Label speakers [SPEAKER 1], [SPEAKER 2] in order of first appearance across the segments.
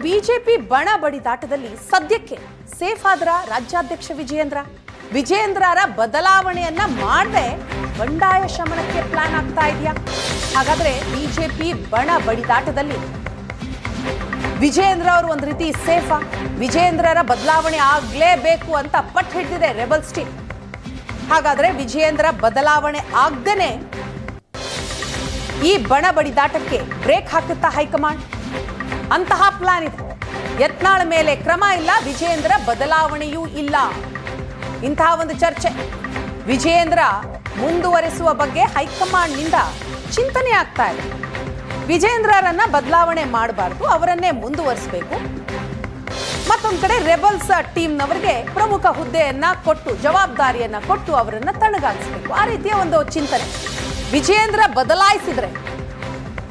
[SPEAKER 1] BJP ಬಣ ಬಡಿದಾಟದಲ್ಲಿ ಸದ್ಯಕ್ಕೆ safe ಆದ್ರ ರಾಜ್ಯಾಧ್ಯಕ್ಷ ವಿಜಯೇಂದ್ರರ ಬದಲಾವಣೆಯನ್ನ ಮಾಡದೆ ಬಂಡಾಯ ಶಮನಕ್ಕೆ ಪ್ಲಾನ್ ಆಗ್ತಾ ಇದೆಯಾ? ಹಾಗಾದ್ರೆ ಬಿಜೆಪಿ ಬಣ ಬಡಿದಾಟದಲ್ಲಿ ವಿಜಯೇಂದ್ರ ಅವರು ಒಂದು ರೀತಿ ಸೇಫಾ? ವಿಜಯೇಂದ್ರರ ಬದಲಾವಣೆ ಆಗ್ಲೇಬೇಕು ಅಂತ ಪಟ್ಟು ಹಿಡಿದಿದೆ ರೆಬಲ್ಸ್ ಟೀಮ್. ಹಾಗಾದ್ರೆ ವಿಜಯೇಂದ್ರ ಬದಲಾವಣೆ ಆಗದೇನೆ ಈ ಬಣ ಬಡಿದಾಟಕ್ಕೆ ಬ್ರೇಕ್ ಹಾಕುತ್ತಾ ಹೈಕಮಾಂಡ್? ಅಂತಹ ಪ್ಲಾನ್ ಇದೆ. ಯತ್ನಾಳ್ ಮೇಲೆ ಕ್ರಮ ಇಲ್ಲ, ವಿಜಯೇಂದ್ರ ಬದಲಾವಣೆಯೂ ಇಲ್ಲ, ಇಂತಹ ಒಂದು ಚರ್ಚೆ. ವಿಜಯೇಂದ್ರ ಮುಂದುವರಿಸುವ ಬಗ್ಗೆ ಹೈಕಮಾಂಡ್ನಿಂದ ಚಿಂತನೆ ಆಗ್ತಾ ಇದೆ. ವಿಜಯೇಂದ್ರರನ್ನ ಬದಲಾವಣೆ ಮಾಡಬಾರ್ದು, ಅವರನ್ನೇ ಮುಂದುವರಿಸಬೇಕು. ಮತ್ತೊಂದು ಕಡೆ ರೆಬಲ್ಸ್ ಟೀಮ್ನವರಿಗೆ ಪ್ರಮುಖ ಹುದ್ದೆಯನ್ನ ಕೊಟ್ಟು, ಜವಾಬ್ದಾರಿಯನ್ನ ಕೊಟ್ಟು ಅವರನ್ನ ತಣ್ಣಗಾಗಿಸಬೇಕು. ಆ ರೀತಿಯ ಒಂದು ಚಿಂತನೆ. ವಿಜಯೇಂದ್ರ ಬದಲಾಯಿಸಿದ್ರೆ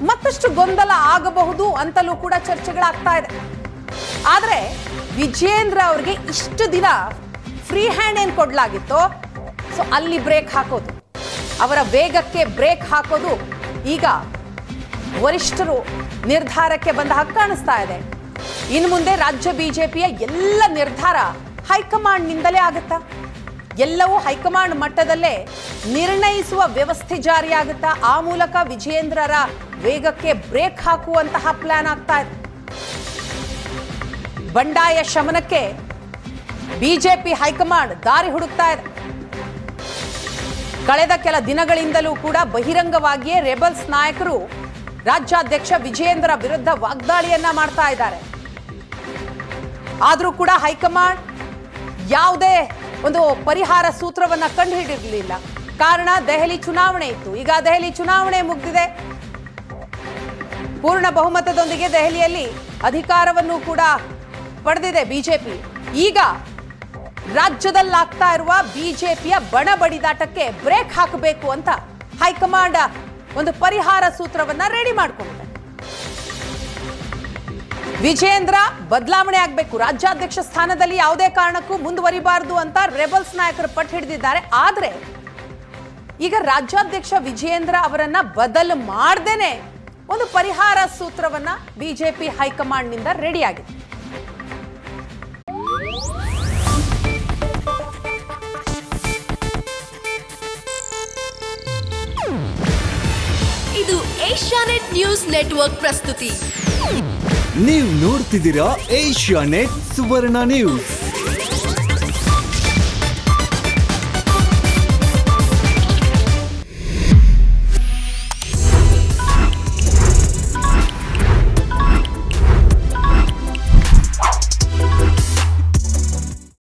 [SPEAKER 1] ಮತ್ತಷ್ಟು ಗೊಂದಲ ಆಗಬಹುದು ಅಂತಲೂ ಕೂಡ ಚರ್ಚೆಗಳಾಗ್ತಾ ಇದೆ. ಆದ್ರೆ ವಿಜಯೇಂದ್ರ ಅವರಿಗೆ ಇಷ್ಟು ದಿನ ಫ್ರೀ ಹ್ಯಾಂಡ್ ಏನ್ ಕೊಡ್ಲಾಗಿತ್ತೋ, ಸೊ ಅಲ್ಲಿ ಬ್ರೇಕ್ ಹಾಕೋದು, ಅವರ ವೇಗಕ್ಕೆ ಬ್ರೇಕ್ ಹಾಕೋದು ಈಗ ವರಿಷ್ಠರು ನಿರ್ಧಾರಕ್ಕೆ ಬಂದ ಹಾಗೆ ಕಾಣಿಸ್ತಾ ಇದೆ. ಇನ್ನು ಮುಂದೆ ರಾಜ್ಯ ಬಿಜೆಪಿಯ ಎಲ್ಲ ನಿರ್ಧಾರ ಹೈಕಮಾಂಡ್ನಿಂದಲೇ ಆಗುತ್ತಾ? ಎಲ್ಲವೂ ಹೈಕಮಾಂಡ್ ಮಟ್ಟದಲ್ಲೇ ನಿರ್ಣಯಿಸುವ ವ್ಯವಸ್ಥೆ ಜಾರಿಯಾಗುತ್ತಾ? ಆ ಮೂಲಕ ವಿಜಯೇಂದ್ರರ ವೇಗಕ್ಕೆ ಬ್ರೇಕ್ ಹಾಕುವಂತಹ ಪ್ಲಾನ್ ಆಗ್ತಾ ಇದೆ. ಬಂಡಾಯ ಶಮನಕ್ಕೆ ಬಿಜೆಪಿ ಹೈಕಮಾಂಡ್ ದಾರಿ ಹುಡುಕ್ತಾ ಇದೆ. ಕಳೆದ ಕೆಲ ದಿನಗಳಿಂದಲೂ ಕೂಡ ಬಹಿರಂಗವಾಗಿಯೇ ರೆಬಲ್ಸ್ ನಾಯಕರು ರಾಜ್ಯಾಧ್ಯಕ್ಷ ವಿಜಯೇಂದ್ರ ವಿರುದ್ಧ ವಾಗ್ದಾಳಿಯನ್ನ ಮಾಡ್ತಾ ಇದ್ದಾರೆ. ಆದ್ರೂ ಕೂಡ ಹೈಕಮಾಂಡ್ ಯಾವುದೇ ಒಂದು ಪರಿಹಾರ ಸೂತ್ರವನ್ನ ಕಂಡುಹಿಡಿರಲಿಲ್ಲ. ಕಾರಣ ದೆಹಲಿ ಚುನಾವಣೆ ಇತ್ತು. ಈಗ ದೆಹಲಿ ಚುನಾವಣೆ ಮುಗಿದಿದೆ. ಪೂರ್ಣ ಬಹುಮತದೊಂದಿಗೆ ದೆಹಲಿಯಲ್ಲಿ ಅಧಿಕಾರವನ್ನು ಕೂಡ ಪಡೆದಿದೆ ಬಿಜೆಪಿ. ಈಗ ರಾಜ್ಯದಲ್ಲಾಗ್ತಾ ಇರುವ ಬಿಜೆಪಿಯ ಬಣ ಬಡಿದಾಟಕ್ಕೆ ಬ್ರೇಕ್ ಹಾಕಬೇಕು ಅಂತ ಹೈಕಮಾಂಡ್ ಒಂದು ಪರಿಹಾರ ಸೂತ್ರವನ್ನ ರೆಡಿ ಮಾಡಿಕೊಂಡಿದೆ. ವಿಜಯೇಂದ್ರ ಬದಲಾವಣೆ ಆಗಬೇಕು, ರಾಜ್ಯಾಧ್ಯಕ್ಷ ಸ್ಥಾನದಲ್ಲಿ ಯಾವುದೇ ಕಾರಣಕ್ಕೂ ಮುಂದುವರಿಬಾರದು ಅಂತ ರೆಬಲ್ಸ್ ನಾಯಕರು ಪಟ್ಟು ಹಿಡಿದಿದ್ದಾರೆ. ಆದ್ರೆ ಈಗ ರಾಜ್ಯಾಧ್ಯಕ್ಷ ವಿಜಯೇಂದ್ರ ಅವರನ್ನ ಬದಲು ಮಾಡದೇನೆ ಒಂದು ಪರಿಹಾರ ಸೂತ್ರವನ್ನ ಬಿಜೆಪಿ ಹೈಕಮಾಂಡ್ ನಿಂದ ರೆಡಿ ಆಗಿದೆ.
[SPEAKER 2] ಇದು ಏಷ್ಯಾನೆಟ್ ನ್ಯೂಸ್ ನೆಟ್ವರ್ಕ್ ಪ್ರಸ್ತುತಿ.
[SPEAKER 3] ನೀವು ನೋಡ್ತಿದ್ದೀರಾ ಏಷ್ಯಾನೆಟ್ ಸುವರ್ಣ ನ್ಯೂಸ್.